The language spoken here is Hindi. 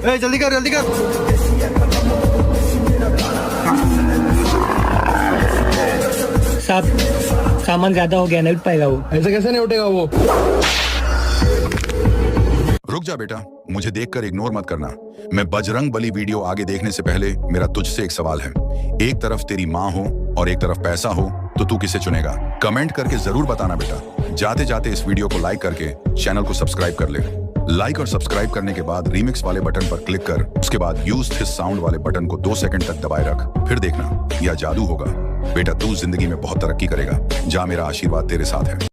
ए, जल्दी कर जल्दी कर। साहब सामान ज्यादा हो गया, नहीं उठ पाएगा वो। ऐसे कैसे नहीं उठेगा वो? रुक जा बेटा, मुझे देखकर इग्नोर मत करना। मैं बजरंग बली वीडियो आगे देखने से पहले मेरा तुझसे एक सवाल है। एक तरफ तेरी माँ हो और एक तरफ पैसा हो, तो तू किसे चुनेगा? कमेंट करके जरूर बताना बेटा। जाते जाते इस वीडियो को लाइक करके चैनल को सब्सक्राइब कर ले। लाइक और सब्सक्राइब करने के बाद रीमिक्स वाले बटन पर क्लिक कर, उसके बाद यूज दिस साउंड वाले बटन को 2 सेकंड तक दबाए रख। फिर देखना, यह जादू होगा। बेटा तू जिंदगी में बहुत तरक्की करेगा। जा, मेरा आशीर्वाद तेरे साथ है।